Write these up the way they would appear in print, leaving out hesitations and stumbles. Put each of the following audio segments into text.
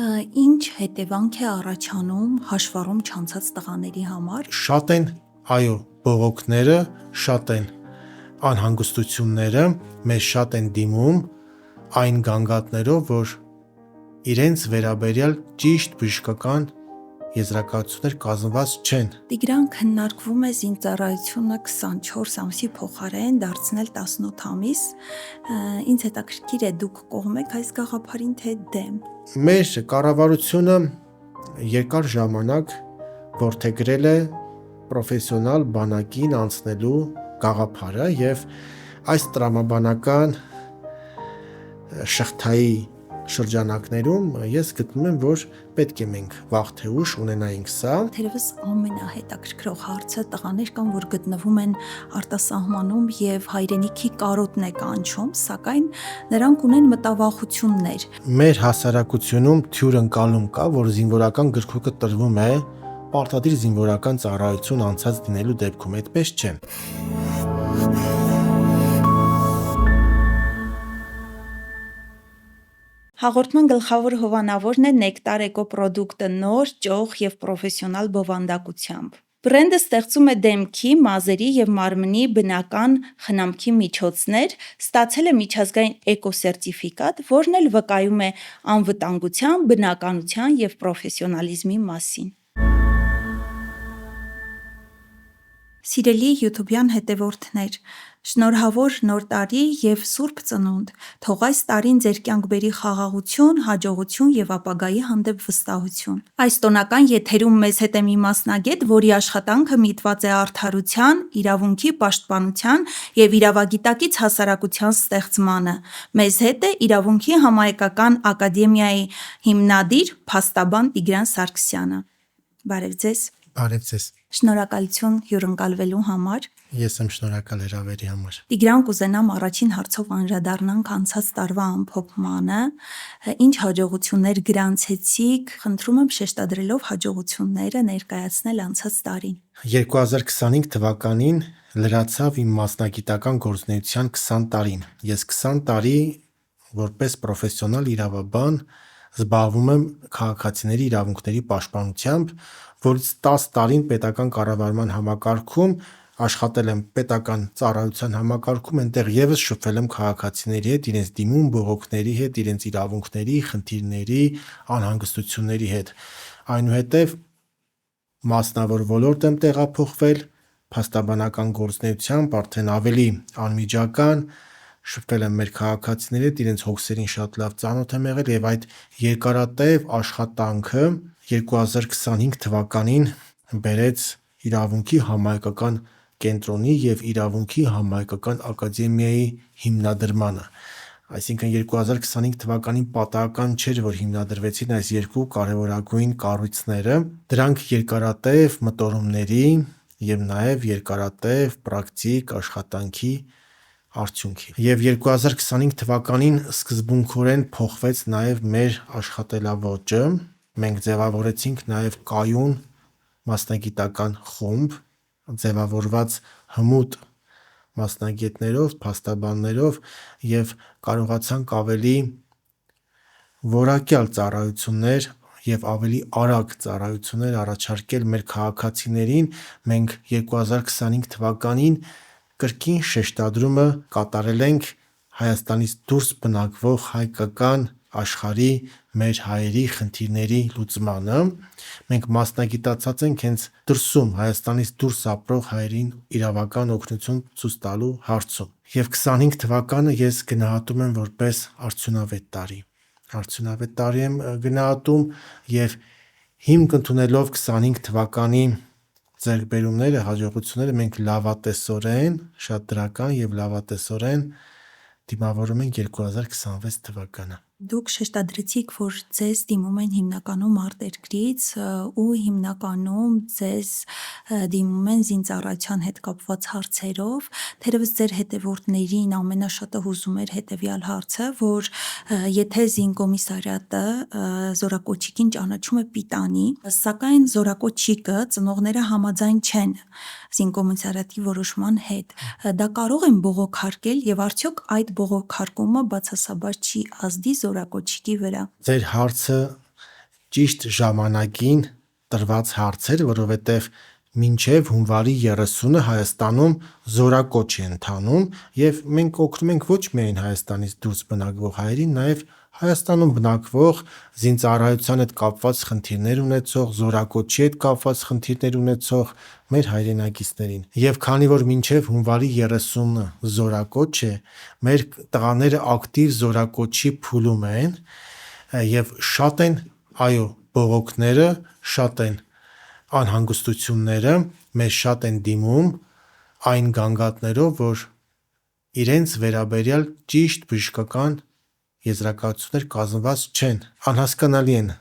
Ինչ հետևանք է առաջանում հաշվառում չանցած տղաների համար։ Շատ են, այո, բողոքները, շատ են անհանգստությունները, մեզ շատ են դիմում այն գանգատներով, որ իրենց վերաբերյալ ճիշտ բժշկական եզրակացություններ կազմված չեն։ Տիգրան քննարկվում է զինծառայությունը 24 ամսի փոխարեն դարձնել 18 ամիս։ Ինձ հետաքրքիր է դուք կողմ եք այս գաղափարին, թե դեմ։ Մեր կառավարությունը երկար ժամանակ որդեգրել է պրոֆեսիոնալ բանակին անցնելու գաղափարը եւ այս տրամաբանական շղթայի շրջանակներում ես գտնում եմ, որ պետք է մենք վաղ թե ուշ ունենայինք սա։ Թերևս ամենահետաքրքրող հարցը տղաներ կան, որ գտնվում են արտասահմանում եւ հայրենիքի կարոտն է կանչում, սակայն նրանք ունեն մտավախություններ։ Մեր հասարակությունում թյուր ընկալում կա, որ զինվորական գրքույկը տրվում է պարտադիր զինվորական ծառայություն անցած դնելու դեպքում, այդպես չէ։ Հաղորդման գլխավոր հովանավորն է Նեկտար էկոպրոդուկտը նոր, ճոխ եւ պրոֆեսիոնալ բովանդակությամբ։ Բրենդը ստեղծում է դեմքի, մազերի եւ մարմնի բնական խնամքի միջոցներ, ստացել է միջազգային էկոսերտիֆիկատ, որն էլ վկայում է անվտանգության, բնականության եւ պրոֆեսիոնալիզմի մասին։ Սիրելի յութուբյան հետևորդներ, շնորհավոր նոր տարի եւ Սուրբ Ծնունդ, թող այս տարին ձեր կյանք բերի խաղաղություն, հաջողություն եւ ապագայի հանդեպ վստահություն։ Այս տոնական եթերում մեզ հետ է մի մասնագետ, որի աշխատանքը միտված է արդարության, իրավունքի պաշտպանության եւ իրավագիտակից հասարակության ստեղծմանը։ Մեզ հետ է Իրավունքի համահայկական ակադեմիայի հիմնադիր փաստաբան Տիգրան Սարգսյանը։ Բարև ձեզ։ Բարև ձեզ։ Շնորհակալություն հյուրընկալվելու համար։ Ես եմ շնորհակալ հրավերի համար։ Տիգրան, կուզենամ առաջին հարցով անդրադառնանք անցած տարվա ամփոփմանը, ինչ հաջողություններ գրանցեցիք, խնդրում եմ շեշտադրելով հաջողությունները ներկայացնել անցած տարին։ 2025 թվականին լրացավ իմ մասնագիտական գործունեության 20 տարին։ Ես 20 տարի որպես պրոֆեսիոնալ իրավաբան զբաղվում եմ քաղաքացիների իրավունքների պաշտպանությամբ, որից 10 տարին պետական կառավարման համակարգում աշխատել եմ պետական ծառայության համակարգում, այնտեղ եւս շփվել եմ քաղաքացիների հետ, իրենց դիմում բողոքների հետ, իրենց իրավունքների, խնդիրների, անհանգստությունների հետ։ Այնուհետև մասնավոր ոլորտ եմ տեղափոխվել, փաստաբանական գործունեությամբ արդեն ավելի անմիջական շփվել եմ մեր քաղաքացիների հետ, իրենց հոգսերին շատ լավ ծանոթ եմ եղել եւ այդ երկարատև աշխատանքը 2025 թվականին բերեց Իրավունքի համահայկական կենտրոնի եւ Իրավունքի համահայկական ակադեմիայի հիմնադրմանը։ Այսինքն 2025 թվականին պատահական չէր, որ հիմնադրվեցին այս երկու կարևորագույն կառույցները։ Դրանք երկարատև մտորումների եւ նաեւ երկարատև պրակտիկ աշխատանքի արդյունք է։ Եվ 2025 թվականին սկզբունքորեն փոխվեց նաեւ մեր աշխատելաոճը։ Մենք ձևավորեցինք նաեւ կայուն մասնագիտական խումբ, ձևավորված հմուտ մասնագետներով, փաստաբաններով եւ կարողացանք ավելի որակյալ ծառայություններ եւ ավելի արագ ծառայություններ առաջարկել մեր քաղաքացիներին։ Մենք 2025 թվականին կրկին շեշտադրումը կատարել ենք Հայաստանից դուրս բնակվող հայկական աշխարհի մեր հայերի խնդիրների լուծմանը։ Մենք մասնագիտացած ենք հենց դրսում Հայաստանից դուրս ապրող հայերին իրավական օգնություն ցույց տալու հարցում։ Եվ 25 թվականը ես գնահատում եմ որպես արդյունավետ տարի։ Արդյունավետ տարի եմ գնահատում եւ հիմք ընդունելով 25 թվականի ձեռքբերումները, հաջողությունները մենք լավատեսորեն, շատ դրական եւ լավատեսորեն դիմավորում ենք 2026 թվականը։ Դուք շեշտադրեցիք, որ ձեզ դիմում են հիմնականում արտերկրից ու հիմնականում ձեզ դիմում են զինծառայության հետ կապված հարցերով։ Թերևս ձեր հետևորդներին ամենաշատը հուզում էր հետևյալ հարցը, որ եթե զինկոմիսարիատը զորակոչիկին ճանաչում է պիտանի, սակայն զորակոչիկը ծնողները համաձայն չեն զինկոմիսարիատի որոշման հետ, դա կարող են բողոքարկել եւ արդյոք այդ բողոքարկումը բացասաբար չի ազդի զորակոչիկի վրա։ Ձեր հարցը ճիշտ ժամանակին տրված հարցեր, որովհետև մինչև հունվարի 30-ը Հայաստանում զորակոչ է ընթանում եւ մենք օգնում ենք ոչ միայն Հայաստանից դուրս բնակվող հայերին, նաեւ Հայաստանում բնակվող զինծառայության հետ կապված խնդիրներ ունեցող, զորակոչի հետ կապված խնդիրներ ունեցող մեր հայրենակիցներին։ Եվ քանի որ մինչև հունվարի 30-ը զորակոչ է, մեր տղաները ակտիվ զորակոչի փուլում են եւ շատ են, այո, բողոքները, շատ են անհանգստությունները, մեզ շատ են դիմում այն գանգատներով, որ իրենց վերաբերյալ ճիշտ բժշկական եզրակացություններ կազմված չեն, անհասկանալի են,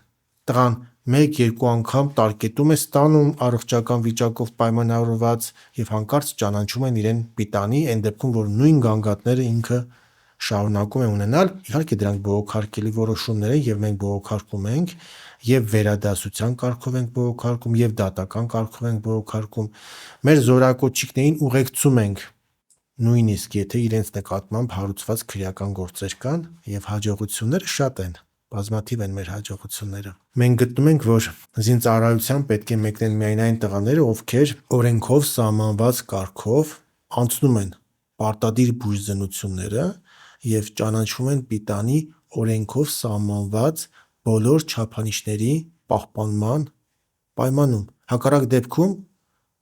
տղան 1-2 անգամ տարկետում է ստանում առողջական վիճակով պայմանավորված եւ հանկարծ ճանաչում են իրեն պիտանի, այն դեպքում, որ նույն գանգատները ինքը շարունակում է ունենալ, իհարկե դրանք բողոքարկելի որոշումներ են եւ մենք բողոքարկում ենք եւ վերադասության կարգով ենք բողոքարկում եւ դատական կարգով ենք բողոքարկում, մեր զորակոչիկներին ուղեկցում ենք, նույնիսկ եթե իրենց նկատմամբ հարուցված քրեական գործեր կան եւ հաջողությունները շատ են, բազմաթիվ են մեր հաջողությունները։ Մենք գտնում ենք, որ զինծառայության պետք է մեկնեն միայն այն տղաները, ովքեր օրենքով սահմանված կարգով անցնում են պարտադիր բուժզնությունները եւ ճանաչվում են պիտանի օրենքով սահմանված բոլոր չափանիշների պահպանման պայմանում։ Հակառակ դեպքում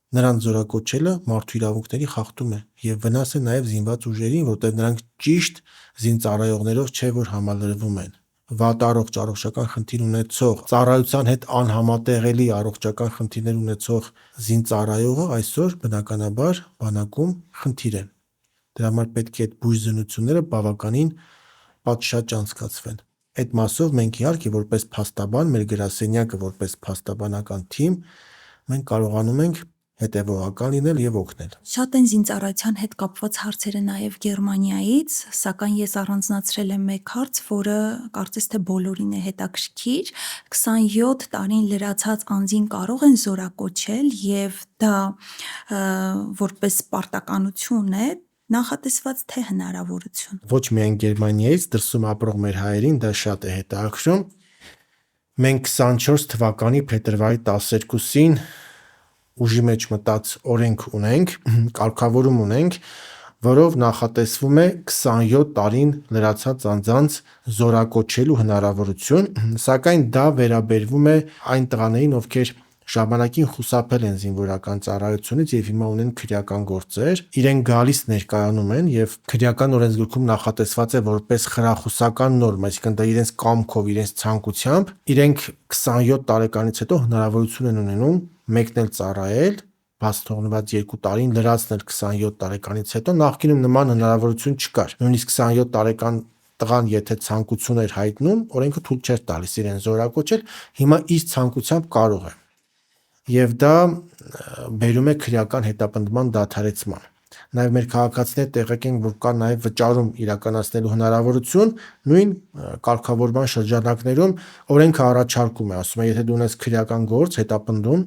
նրանց զորակոչելը մարդու իրավունքների խախտում է եւ վնաս է նաեւ զինված ուժերին, որտեղ նրանք ճիշտ զինծառայողներով չէ որ համալրվում են։ Վատ առողջական խնդիր ունեցող, ծառայության հետ անհամատեղելի առողջական խնդիրներ ունեցող զինծառայողը այսօր բնականաբար բանակում խնդիր է։ Դրա համար պետք է այդ բուժզնությունները բավականին պատշաճ անցկացվեն։ Այդ մասով մենք իհարկե որպես փաստաբան, մեր գրասենյակը որպես փաստաբանական թիմ, մենք կարողանում ենք հետևողական լինել եւ օգնել։ Շատ են զինծառայության հետ կապված հարցերը նաև Գերմանիայից, սակայն ես առանձնացրել եմ մեկ հարց, որը կարծես թե բոլորին է հետաքրքիր։ 27 տարին լրացած անձին կարող են զորակոչել եւ դա որպես պարտականություն է, նախատեսված թե հնարավորություն։ Ոչ միայն Գերմանիայից, դրսում ապրող մեր հայերին դա շատ է հետաքրքրում։ Մենք 24 թվականի փետրվարի 12-ին ուժի մեջ մտած օրենք ունենք, կարգավորում ունենք, որով նախատեսվում է 27 տարին լրացած անձանց զորակոչելու հնարավորություն, սակայն դա վերաբերվում է այն տղաներին, ովքեր ժամանակին խուսափել են զինվորական ծառայությունից եւ հիմա ունեն քրեական գործեր, իրենք գալիս ներկայանում են եւ քրեական օրենսգրքում նախատեսված է որպես խրախուսական նորմ, այսինքն դա իրենց կամքով, իրենց ցանկությամբ, իրենք 27 տարեկանից հետո հնարավորություն են ունենում մեկնել ծառայել, բաց թողնված 2 տարին լրացնել 27 տարեկանից հետո, նախկինում նման հնարավորություն չկար։ Նույնիսկ 27 տարեկան տղան եթե ցանկություն էր հայտնում, օրենքը թույլ չէր տալիս իրեն զորակոչել, հիմա իր ցանկությամբ կարող է։ Եվ դա բերում է քրեական հետապնդման դադարեցման։ Նաև մեր քաղաքացիները տեղեկ են, որ կա նաև վճարում իրականացնելու հնարավորություն, նույն կարգավորման շրջանակներում օրենքը առաջարկում է, ասում է, եթե դու ունես քրեական գործ, հետապնդում,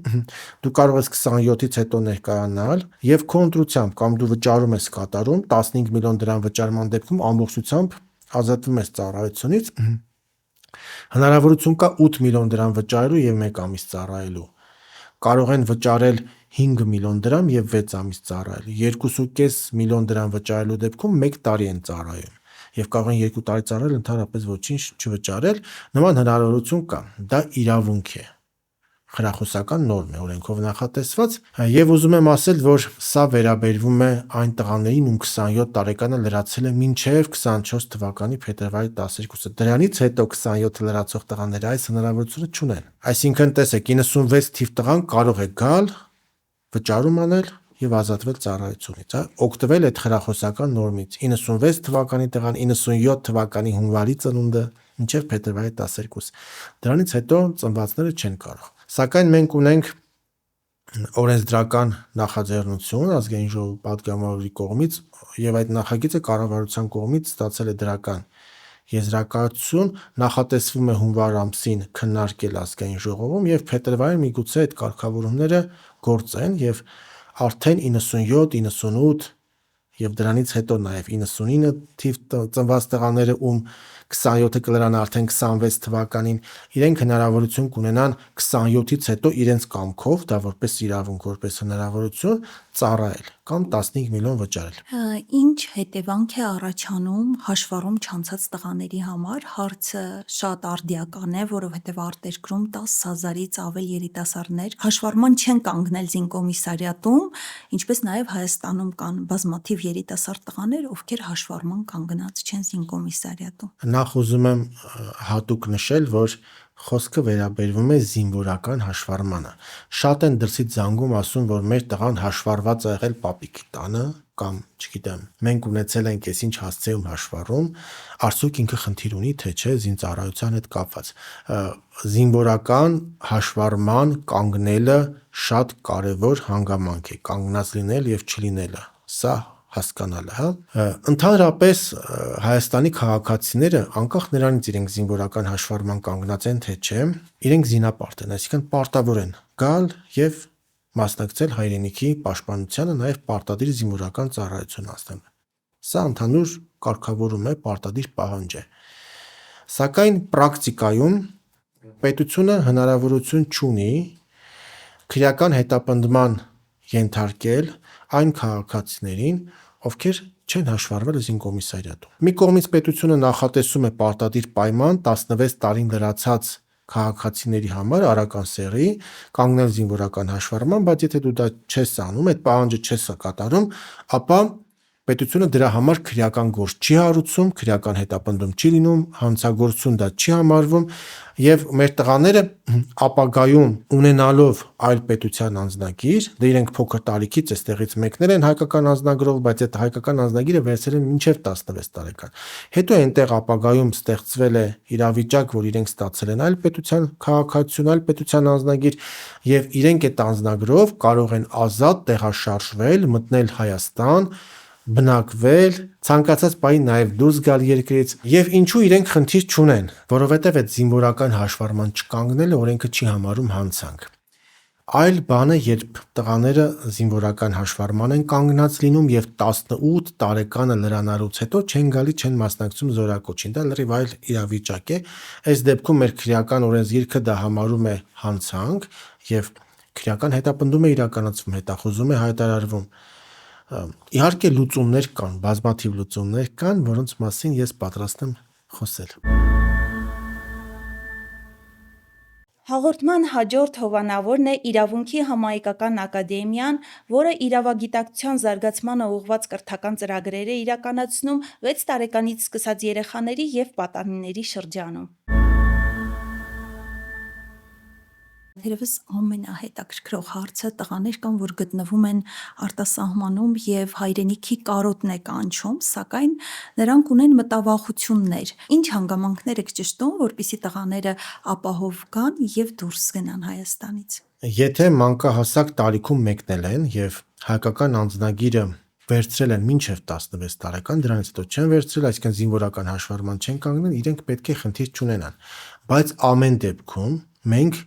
դու կարող ես 27-ից հետո ներկայանալ եւ քո ընտրությամբ կամ դու վճարում ես կատարում 15 միլիոն դրամ վճարման դեպքում ամբողջությամբ ազատվում ես ծառայությունից, հնարավորություն կա 8 միլիոն դրամ վճարելու եւ 1 ամիս ծառայելու։ Կարող են վճարել 5 միլիոն դրամ եւ 6 ամիս ծառայել։ 2.5 միլիոն դրամ վճարելու դեպքում 1 տարի են ծառայում եւ կարող են 2 տարի ծառայել ընդհանրապես ոչինչ չվճարել։ Նման հնարավորություն կա։ Դա իրավունք է։ Խրախուսական նորմ է օրենքով նախատեսված եւ ուզում եմ ասել, որ սա վերաբերվում է այն տղաներին, ում 27 տարեկանը լրացել է մինչեւ 24 թվականի փետրվարի 12-ը։ Դրանից հետո 27 լրացող տղաները այս հնարավորությունը չունեն։ Այսինքն տեսեք, 96 թիվ տղան կարող է գալ, վճարում անել եւ ազատվել ծառայությունից, օգտվել այդ խրախուսական նորմից։ 96 թվականի տղան 97 թվականի հունվարի ծնունդը մինչեւ փետրվարի 12։ Դրանից հետո ծնվածները չեն կարող։ Սակայն մենք ունենք օրենսդրական նախաձեռնություն ազգային ժողովի պատգամավորի կողմից եւ այդ նախագիծը կառավարության կողմից ստացել է դրական եզրակացություն, նախատեսվում է հունվար ամսին քննարկել ազգային ժողովում եւ փետրվարին միգուցե այդ կարգավորումները գործեն եւ արդեն 97, 98 եւ դրանից հետո նաեւ 99 թիվ ծնված տղաները, ում 27-ը կլրան արդեն 26 թվականին, իրենք հնարավորություն կունենան 27-ից հետո իրենց կամքով, դա որպես իրավունք, որպես հնարավորություն ծառայել կամ 15 միլիոն վճարել։ Ինչ հետևանք է առաջանում հաշվառում չանցած տղաների համար, հարցը շատ արդիական է, որովհետև արտերկրում 10,000-ից ավել երիտասարդներ հաշվառման չեն կանգնել զինկոմիսարիատում, ինչպես նաև Հայաստանում կան բազմաթիվ երիտասարդ տղաներ, ովքեր հաշվառման կանգնած չեն զինկոմիսարիատում։ Նախ ուզում եմ հատուկ նշել, որ խոսքը վերաբերվում է զինվորական հաշվառմանը։ Շատ են դրսից զանգում ասում, որ մեր տղան հաշվառված է եղել պապիկի տանը կամ, չգիտեմ, մենք ունեցել ենք այսինչ հասցեում հաշվառում, արդյոք ինքը խնդիր ունի, թե չէ զինծառայության հետ կապված։ Զինվորական հաշվառման կանգնելը շատ կարևոր հանգամանք է, կանգնած լինել եւ չլինելը։ Սա հասկանալը, հա։ Ընդհանրապես Հայաստանի քաղաքացիները, անկախ նրանից իրենք զինվորական հաշվառման կանգնած են թե չէ, իրենք զինապարտ են, այսինքն պարտավոր են գալ եւ մասնակցել հայրենիքի պաշտպանությանը, նաեւ պարտադիր զինվորական ծառայություն անցնել։ Սա ընդհանուր կարգավորում է, պարտադիր պահանջ է։ Սակայն պրակտիկայում պետությունը հնարավորություն չունի քրեական հետապնդման ենթարկել այն քաղաքացիներին, ովքեր չեն հաշվառվել զինկոմիսարիատում։ Մի կողմից պետությունը նախատեսում է պարտադիր պայման 16 տարին լրացած քաղաքացիների համար արական սեռի կանգնել զինվորական հաշվառման, բայց եթե դու դա չես անում, այդ պահանջը չես կատարում, ապա պետությունը դրա համար քրեական գործ չի հարուցում, քրեական հետապնդում չի լինում, հանցագործություն դա չի համարվում եւ մեր տղաները ապագայում ունենալով այլ պետության անձնագիր, դե իրենք փոքր տարիքից այստեղից մեկնել են հայկական անձնագրով, բայց այդ հայկական անձնագիրը վերցրել են մինչեւ 16 տարեկան։ Հետո այնտեղ ապագայում ստեղծվել է իրավիճակ, որ իրենք ստացել են այլ պետության քաղաքացիություն, այլ պետության անձնագիր եւ իրենք այդ անձնագրով կարող են ազատ տեղաշարժվել, մտնել Հայաստան, բնակվել, ցանկացած պահի նաև դուրս գալ երկրից եւ ինչու իրենք խնդիր չունեն, որովհետեւ այդ զինվորական հաշվառման չկանգնելը օրենքը չի համարում հանցանք։ Այլ բան է, երբ տղաները զինվորական հաշվառման են կանգնած լինում եւ 18 տարեկանը լրանալուց հետո չեն գալի, չեն մասնակցում զորակոչին։ Դա լրիվ այլ իրավիճակ է։ Այս դեպքում մեր քրեական օրենսգիրքը դա համարում է հանցանք եւ քրեական հետապնդում է իրականացվում, հետախուզում է հայտարարվում։ Իհարկե լուծումներ կան, բազմաթիվ լուծումներ կան, որոնց մասին ես պատրաստ եմ խոսել։ Հաղորդման հաջորդ հովանավորն է Իրավունքի համահայկական ակադեմիան, որը իրավագիտակցության զարգացմանը ուղղված կրթական ծրագրեր է իրականացնում 6 տարեկանից սկսած երեխաների եւ պատանիների շրջանում։ Թերևս ամենահետաքրքրող հարցը տղաներ կան, որ գտնվում են արտասահմանում եւ հայրենիքի կարոտն է կանչում, սակայն նրանք ունեն մտավախություններ։ Ինչ հանգամանքներ եք ճշտում, որպեսզի տղաները ապահով գան եւ դուրս գնան Հայաստանից։ Եթե մանկահասակ տարիքում մեկնել են եւ հայկական անձնագիրը վերցրել են մինչև 16 տարեկան, դրանից հետո չեն վերցրել, այսինքն զինվորական հաշվառման չեն կանգնել, իրենք պետք է խնդիր չունենան։ Բայց ամեն դեպքում մենք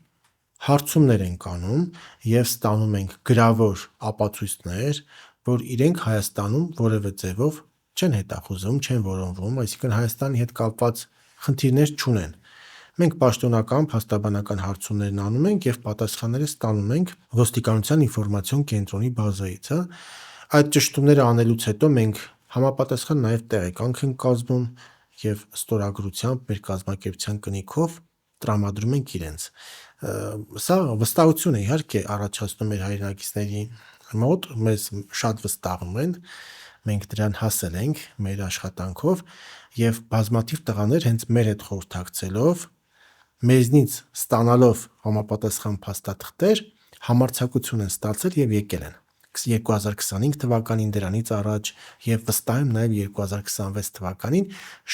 հարցումներ ենք անում եւ ստանում ենք գրավոր ապացույցներ, որ իրենք Հայաստանում որևէ ձևով չեն հետախուզվում, չեն որոնվում, այսինքն Հայաստանի հետ կապված խնդիրներ չունեն։ Մենք պաշտոնական փաստաբանական հարցումներն անում ենք եւ պատասխանները ստանում ենք ոստիկանության ինֆորմացիոն կենտրոնի բազայից, հա։ Այդ ճշտումները անելուց հետո մենք համապատասխան նաեւ տեղեկանք ենք կազմում եւ ստորագրությամբ մեր կազմակերպության կնիքով տրամադրում ենք իրենց։ Սա վստահություն է իհարկե առաջացնում մեր հայրենակիցների մոտ, մեզ շատ վստահում են, մենք դրան հասել ենք մեր աշխատանքով եւ բազմաթիվ տղաներ հենց մեր հետ խորհրդակցելով, մեզնից ստանալով համապատասխան փաստաթղթեր, համարձակություն են ստացել եւ եկել են 2025 թվականին, դրանից առաջ եւ վստահ եմ նաեւ 2026 թվականին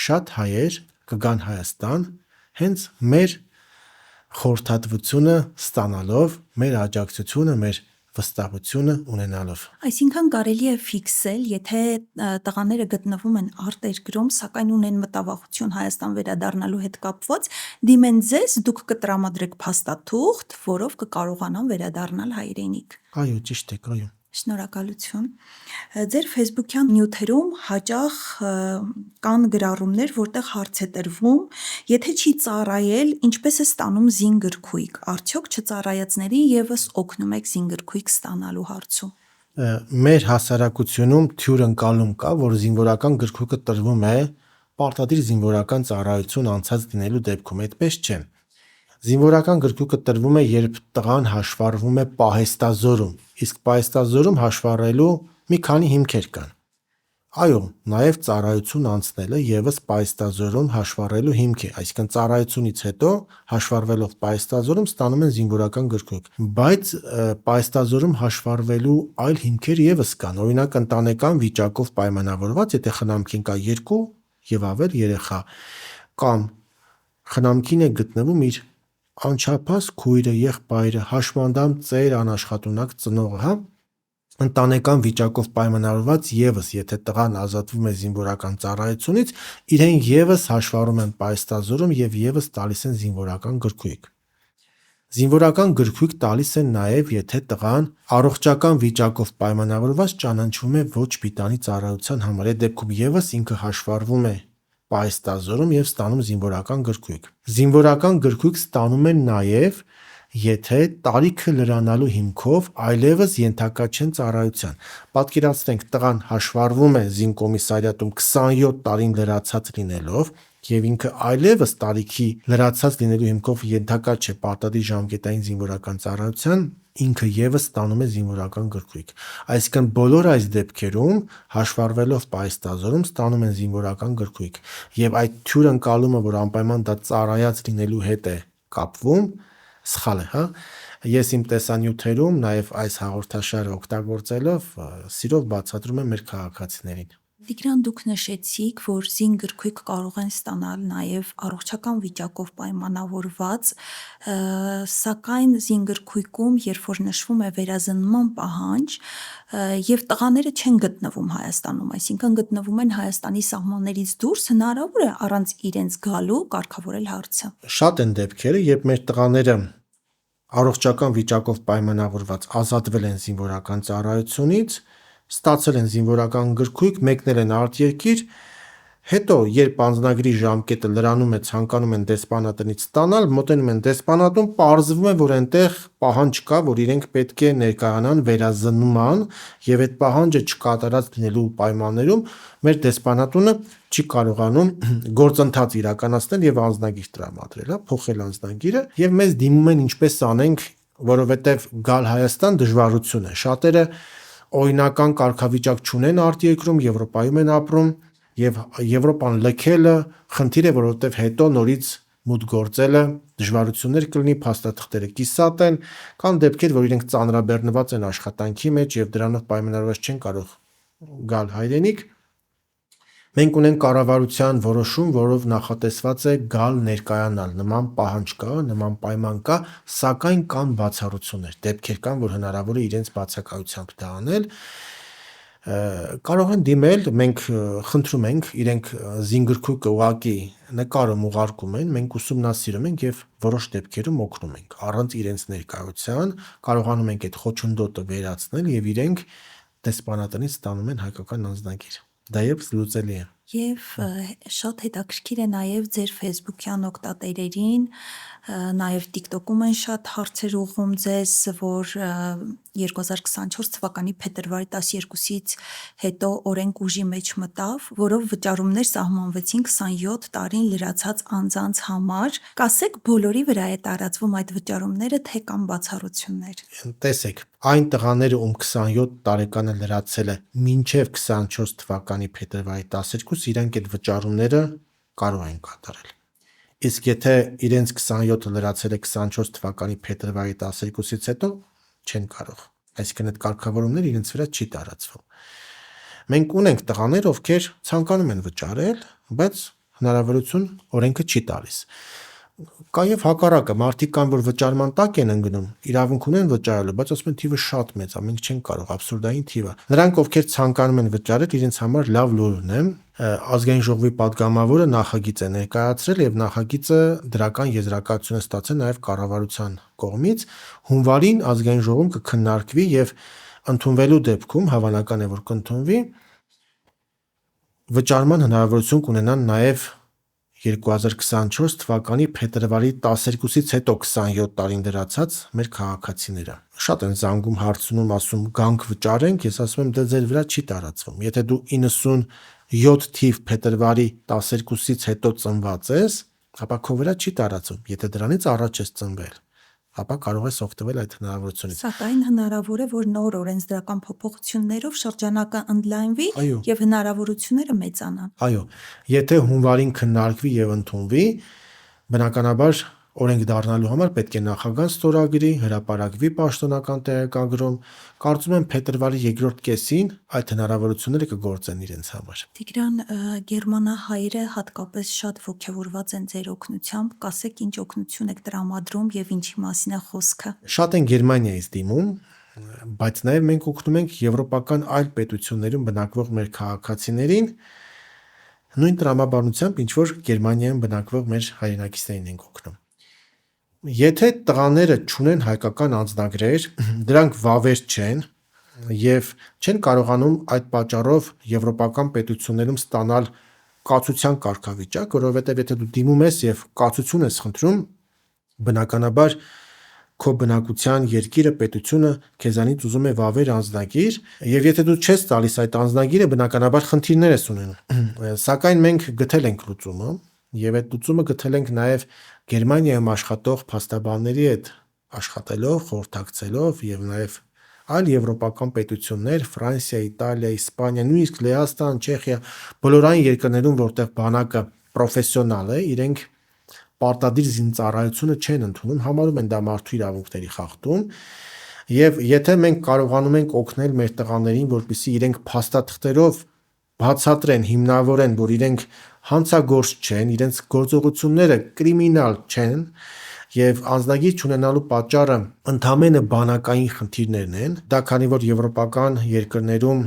շատ հայեր կգան Հայաստան հենց մեր խորհրդատվությունը ստանալով, մեր աջակցությունը, մեր վստահությունը ունենալով։ Այսինքն կարելի է ֆիքսել, եթե տղաները գտնվում են արտերկրում, սակայն ունեն մտավախություն Հայաստան վերադառնալու հետ կապված, դիմեն ձեզ, դուք կտրամադրեք փաստաթուղթ, որով կկարողանան վերադառնալ հայրենիք։ Այո, ճիշտ է, այո։ Շնորհակալություն։ Ձեր Facebook-յան նյութերում հաճախ կան գրառումներ, որտեղ հարց է տրվում, եթե չի ծառայել, ինչպես է ստանում զինգրքույկ, արդյոք չծառայածներին ևս օգնում եք զինգրքույկ ստանալու հարցում։ Մեր հասարակությունում թյուր ընկալում կա, որ զինվորական գրքույկը տրվում է պարտադիր զինվորական ծառայություն անցած լինելու դեպքում, այդպես չէ։ Զինվորական գրքույկը տրվում է, երբ տղան հաշվառվում է պահեստազորում, իսկ պահեստազորում հաշվառելու մի քանի հիմքեր կան։ Այո, նաև ծառայություն անցնելը ևս պահեստազորում հաշվառելու հիմք է, այսինքն ծառայությունից հետո հաշվառվելով պահեստազորում ստանում են զինվորական գրքույկ, բայց պահեստազորում հաշվառվելու այլ հիմքեր ևս կան, օրինակ ընտանեկան վիճակով պայմանավորված, եթե խնամքին կա 2 եւ ավել երեխա, կամ խնամքին է գտնվում իր անչափահաս քույրը, եղբայրը, հաշմանդամ ծեր, անաշխատունակ ծնողը, ընտանեկան վիճակով պայմանավորված ևս, եթե տղան ազատվում է զինվորական ծառայությունից, իրեն ևս հաշվառում են պահեստազորում եւ ևս տալիս են զինվորական գրքույկ։ Զինվորական գրքույկ տալիս են նաև, եթե տղան առողջական վիճակով պայմանավորված ճանաչվում է ոչ պիտանի ծառայության համար, այդ դեպքում ևս ինքը հաշվառվում է պահեստազորում եւ ստանում զինվորական գրքույկ։ Զինվորական գրքույկ ստանում են նաև, եթե տարիքը լրանալու հիմքով այլևս ենթակա չեն ծառայության։ Պատկերացնենք, տղան հաշվառվում է զինկոմիսարիատում 27 տարին լրացած լինելով եւ ինքը այլևս տարիքի լրացած լինելու հիմքով ենթակա չէ պարտադիր ժամկետային զինվորական ծառայության, ինքը ևս ստանում է զինվորական գրքույկ։ Այսինքն բոլոր այս դեպքերում հաշվառվելով պահեստազորում ստանում են զինվորական գրքույկ, եւ այդ թյուր ընկալումը, որ անպայման դա ծառայած լինելու հետ է կապվում, սխալ է, հա։ Ես իմ տեսանյութերում նաև այս հաղորդաշարը օգտագործելով սիրով բացատրում եմ մեր քաղաքացիներին։ Տիգրան, դուք նշեցիք, որ զինգրքույկ կարող են ստանալ նաև առողջական վիճակով պայմանավորված, սակայն զինգրքույկում, երբ որ նշվում է վերազնման պահանջ, եւ տղաները չեն գտնվում Հայաստանում, այսինքն գտնվում են Հայաստանի սահմաններից դուրս, հնարավոր է առանց իրենց գալու կարգավորել հարցը։ Շատ են դեպքերը, երբ մեր տղաները առողջական վիճակով պայմանավորված ազատվել են զինվորական ծառայությունից, ստացել են զինվորական գրքույկ, մեկնել են արտերկիր, հետո երբ անձնագրի ժամկետը լրանում է, ցանկանում են դեսպանատնից ստանալ, մոտենում են դեսպանատուն, պարզվում է, որ այնտեղ պահանջ կա, որ իրենք պետք է ներկայանան վերազնման, եւ այդ պահանջը չկատարած լինելու պայմաններում մեր դեսպանատունը չի կարողանում գործընթաց իրականացնել եւ անձնագիր տրամադրել, փոխել անձնագիրը, եւ մեզ դիմում են ինչպես անենք, որովհետեւ գալ Հայաստան դժվարություն է։ Շատերը օրինական կարգավիճակ չունեն արտերկրում, Եվրոպայում են ապրում եւ Եվրոպան լքելը խնդիր է, որովհետեւ հետո նորից մուտք գործելը դժվարություններ կլինի, փաստաթղթերը կիսատ են, կան դեպքեր, որ իրենք ծանրաբեռնված են աշխատանքի մեջ եւ դրանով պայմանավորված չեն կարող գալ հայրենիք։ Մենք ունենք կառավարության որոշում, որով նախատեսված է գալ ներկայանալ, նման պահանջ կա, նման պայման կա, սակայն կան բացառություններ, դեպքեր կան, որ հնարավոր է իրենց բացակայությամբ դա անել, կարող են դիմել, մենք խնդրում ենք, իրենք զինգրքույկը ուղղակի նկարում ուղարկում են, մենք ուսումնասիրում ենք եւ որոշ դեպքերում օգնում ենք, առանց իրենց ներկայության կարողանում ենք այդ խոչընդոտը վերացնել եւ իրենք դեսպանատնից ստանում են հայկական անձնագիր։ Դա ևս լուծելի է։ Եվ շատ հետաքրքիր է նաև ձեր Facebook-յան օգտատերերին, նաև TikTok-ում են շատ հարցեր ուղղում ձեզ, որ 2024 թվականի փետրվարի 12-ից հետո օրենք ուժի մեջ մտավ, որով վճարումներ սահմանվեցին 27 տարին լրացած անձանց համար։ Կասեք, բոլորի վրա է տարածվում այդ վճարումները, թե կան բացառություններ։ Տեսեք, այն տղաները, ում 27 տարեկանը լրացել է մինչև 24 թվականի փետրվարի 12, իրանք այդ վճարումները կարող են կատարել։ Իսկ եթե իրենց 27-ը լրացել է 24 թվականի փետրվարի 12-ից հետո, չեն կարող։ Այսինքն այդ կարգավորումները իրենց վրա չի տարածվում։ Մենք ունենք տղաներ, ովքեր ցանկանում են վճարել, բայց հնարավորություն օրենքը չի տալիս։ Կա եւ հակառակը, մարդիկ կան, որ վճարման տակ են ընկնում, իրավունք ունեն վճարելու, բայց ասում են թիվը շատ մեծ է, մենք չենք կարող, абսուրդային թիվ է։ Նրանք, ովքեր ցանկանում են վճարել, իրենց համար լավ լուր ունեմ, ազգային ժողովի падգամավորը նախագիծ է ներկայացրել եւ նախագիծը դրական եզրակացություն է ստացել նաեւ կառավարության կողմից։ Հունվարին ազգային ժողովում կքննարկվի եւ ընդունվելու դեպքում հավանական է, որ կընդունվի, վճարման հնարավորություն կունենան նաև 2024 թվականի փետրվարի 12-ից հետո 27 տարին լրացած մեր քաղաքացիները։ Շատ են զանգում, հարցնում, ասում գանք վճարենք, ես ասում եմ դե ձեր վրա չի տարածվում։ Եթե դու 97 թիվ փետրվարի 12-ից հետո ծնված ես, ապա քո վրա չի տարածվում։ Եթե դրանից առաջ ես ծնվել, ապա կարող ես օգտվել այդ հնարավորությունից։ Սակայն հնարավոր է, որ նոր օրենսդրական փոփոխություններով շրջանակը ընդլայնվի Այո։ եւ հնարավորությունները մեծանան։ Այո, եթե հունվարին քննարկվի եւ ընդունվի, բնականաբար օրենք դառնալու համար պետք է նախագահան ստորագրի, հրապարակվի պաշտոնական տեղեկագրում, կարծում եմ փետրվարի երկրորդ կեսին այդ հնարավորությունները կգործեն իրենց համար։ Տիգրան, գերմանահայերը հատկապես շատ ոգևորված են ձեր օգնությամբ, կասեք ինչ օգնություն եք տրամադրում եւ ինչի մասին է խոսքը։ Շատ են Գերմանիայից դիմում, բայց նաև մենք օգնում ենք եվրոպական այլ պետություններում բնակվող մեր քաղաքացիներին, նույն տրամաբանությամբ, ինչ որ Գերմանիայում բնակվող մեր հայրենակիցներին ենք օգնում։ Եթե տղաները չունեն հայկական անձնագրեր, դրանք վավեր չեն եւ չեն կարողանում այդ պատճառով եվրոպական պետություններում ստանալ կացության կարգավիճակ, որովհետեւ եթե դու դիմում ես եւ կացություն ես խնդրում, բնականաբար քո բնակության երկիրը, պետությունը քեզանից ուզում է վավեր անձնագիր, եւ եթե դու չես տալիս այդ անձնագիրը, բնականաբար խնդիրներ ես ունենում։ Սակայն մենք գտել ենք լուծումը, եւ այդ լուծումը գտել ենք նաեւ Գերմանիայում աշխատող փաստաբանների հետ աշխատելով, խորհրդակցելով եւ նաեւ այլ եվրոպական պետություններ, Ֆրանսիա, Իտալիա, Իսպանիա, նույնիսկ Լեհաստան, Չեխիա, բոլոր այն երկրներում, որտեղ բանակը պրոֆեսիոնալ է, իրենք պարտադիր զինծառայությունը չեն ընդունում, համարում են դա մարդու իրավունքների խախտում, եւ եթե մենք կարողանում ենք օգնել մեր տղաներին, որպեսզի իրենք փաստաթղթերով բացատրեն, հիմնավորեն, որ իրենք հանցագործ չեն, իրենց գործողությունները կրիմինալ չեն, եւ անձնագիր չունենալու պատճառը ընդամենը բանակային խնդիրներն են, դա քանի որ եվրոպական երկրներում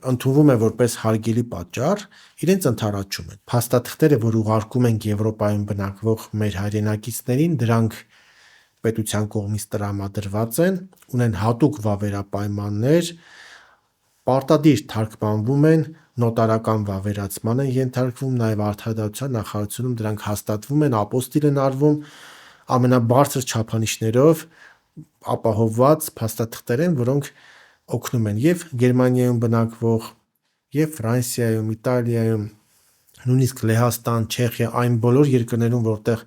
ընդունվում է որպես հարգելի պատճառ, իրենց ընդառաջում են։ Փաստաթղթերը, որ ուղարկում ենք Եվրոպայում բնակվող մեր հայրենակիցներին, դրանք պետության կողմից տրամադրված են, ունեն հատուկ վավերապայմաններ, պարտադիր թարգմանվում են, նոտարական վավերացման են ենթարկվում, նաև արդարադատության նախարարությունում դրանք հաստատվում են, ապոստիլ են արվում, ամենաբարձր չափանիշներով ապահովված փաստաթղթեր են, որոնք օգնում են եւ Գերմանիայում բնակվող, եւ Ֆրանսիայում, Իտալիայում, նույնիսկ Լեհաստան, Չեխիա, այն բոլոր երկրներում, որտեղ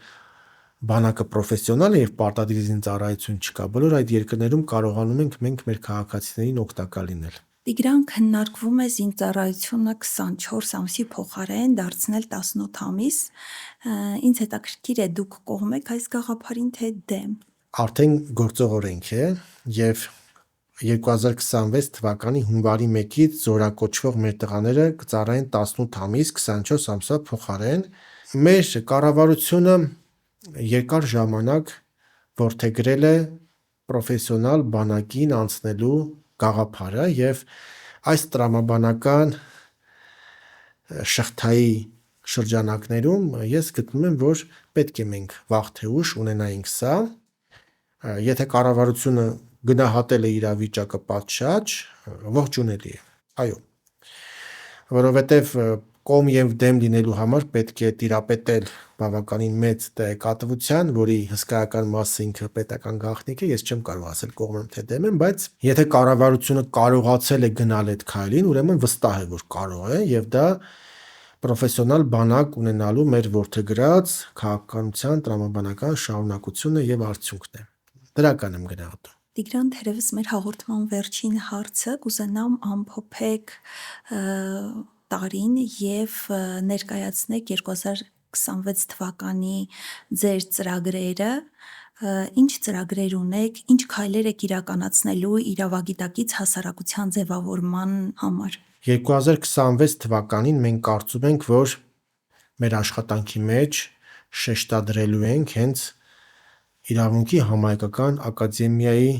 բանակը պրոֆեսիոնալ է եւ պարտադիր զինծառայություն չկա, բոլոր այդ երկրներում կարողանում ենք մենք մեր քաղաքացիներին օգտակար լինել։ Տիգրան, քննարկվում է զինծառայությունը 24 ամսի փոխարեն դարձնել 18 ամիս։ Ինձ հետաքրքիր է դուք կողմ եք այս գաղափարին, թե դեմ։ Արդեն գործող օրենք է եւ 2026 թվականի հունվարի 1-ից զորակոչվող մեր տղաները կծառայեն 18 ամիս 24 ամսվա փոխարեն։ Մեր կառավարությունը երկար ժամանակ որդեգրել է պրոֆեսիոնալ բանակին անցնելու գաղափարը եւ այս տրամաբանական շղթայի շրջանակներում ես գտնում եմ, որ պետք է մենք վաղ թե ուշ ունենայինք սա։ Եթե կառավարությունը գնահատել է իրավիճակը պատշաճ, ողջունելի է։ Այո։ Որովհետև կողմ եւ դեմ լինելու համար պետք է տիրապետել բավականին մեծ տեղեկատվության, որի հսկայական մասը ինքը պետական գաղտնիք է, ես չեմ կարող ասել կողմ եմ թե դեմ եմ, բայց եթե կառավարությունը կարողացել է գնալ այդ քայլին, ուրեմն վստահ է, որ կարող է եւ դա պրոֆեսիոնալ բանակ ունենալու մեր որդեգրած քաղաքականության տրամաբանական շարունակությունը եւ արդյունքն է։ Դրական եմ գնահատում։ Տիգրան, թերևս մեր հաղորդման վերջին հարցը կուզենամ ամփոփեք տարին եւ ներկայացնեք 2026 թվականի ձեր ծրագրերը, ինչ ծրագրեր ունեք, ինչ քայլեր եք իրականացնելու իրավագիտակից հասարակության ձևավորման համար։ 2026 թվականին մենք կարծում ենք, որ մեր աշխատանքի մեջ շեշտադրելու ենք հենց իրավունքի համահայկական ակադեմիայի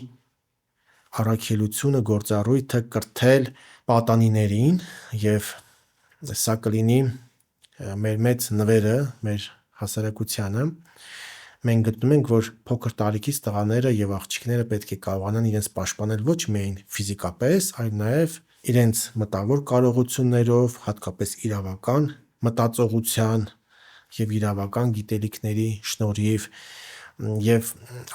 առաքելությունը, գործառույթը կրթել պատանիներին եւ սա կլինի մեր մեծ նվերը մեր հասարակությանը, մենք գտնում ենք, որ փոքր տարիքից տղաները եւ աղջիկները պետք է կարողանան իրենց պաշտպանել ոչ միայն ֆիզիկապես, այլ նաեւ իրենց մտավոր կարողություններով, հատկապես իրավական մտածողության եւ իրավական գիտելիքների շնորհիվ եւ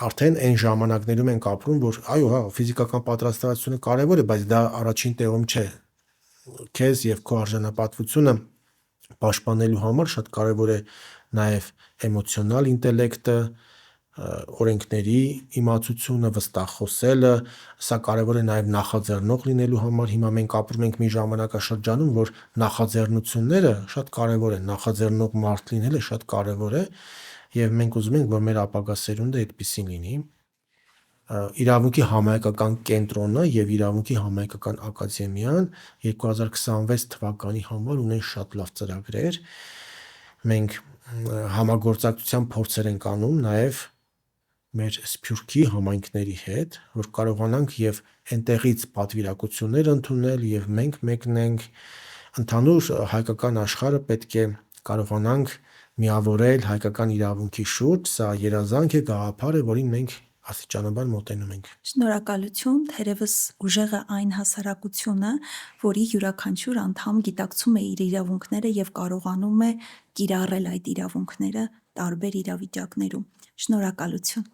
արդեն այն ժամանակներում ենք ապրում, որ այո, հա, ֆիզիկական պատրաստվածությունը կարեւոր է, բայց դա առաջին տեղում չէ։ Քեզ եւ քո արժանապատվությունը պաշտպանելու համար շատ կարեւոր է նաեւ էմոցիոնալ ինտելեկտը, օրենքների իմացությունը, վստահ խոսելը, սա կարևոր է նաև նախաձեռնող լինելու համար։ Հիմա մենք ապրում ենք մի ժամանակաշրջանում, որ նախաձեռնությունները շատ կարևոր են, նախաձեռնող մարդ լինելը շատ կարևոր է, եւ մենք ուզում ենք, որ մեր ապագա սերունդը այդպեսին լինի։ Իրավունքի համահայկական կենտրոնը եւ Իրավունքի համահայկական ակադեմիան 2026 թվականի համար ունեն շատ լավ ծրագրեր։ Մենք համագործակցության փորձեր ենք անում նաև մեր Սփյուռքի համայնքների հետ, որ կարողանանք եւ այնտեղից պատվիրակություններ ընդունել եւ մենք մեկնենք ընդհանուր հայկական աշխարհը պետք է կարողանանք միավորել հայկական իրավունքի շուրջ, սա երազանք է, գաղափար է, որին մենք աստիճանաբար մոտենում ենք։ Շնորհակալություն, թերևս ուժեղ է այն հասարակությունը, որի յուրաքանչյուր անդամ գիտակցում է իր իրավունքները եւ կարողանում է կիրառել այդ իրավունքները տարբեր իրավիճակներում։ Շնորհակալություն։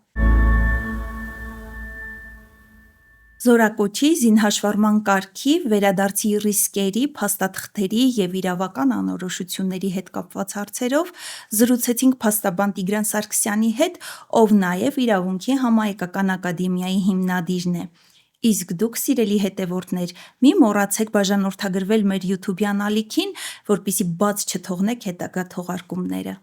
Զորակոչի, զինհաշվառման կարգի, վերադարձի ռիսկերի, փաստաթղթերի եւ իրավական անորոշությունների հետ կապված հարցերով զրուցեցինք փաստաբան Տիգրան Սարգսյանի հետ, ով նաեւ Իրավունքի համահայկական ակադեմիայի հիմնադիրն է։ Իսկ դուք, սիրելի հետևորդներ, մի մոռացեք բաժանորդագրվել մեր YouTube-յան ալիքին, որպեսզի բաց չթողնեք հետագա թողարկումները։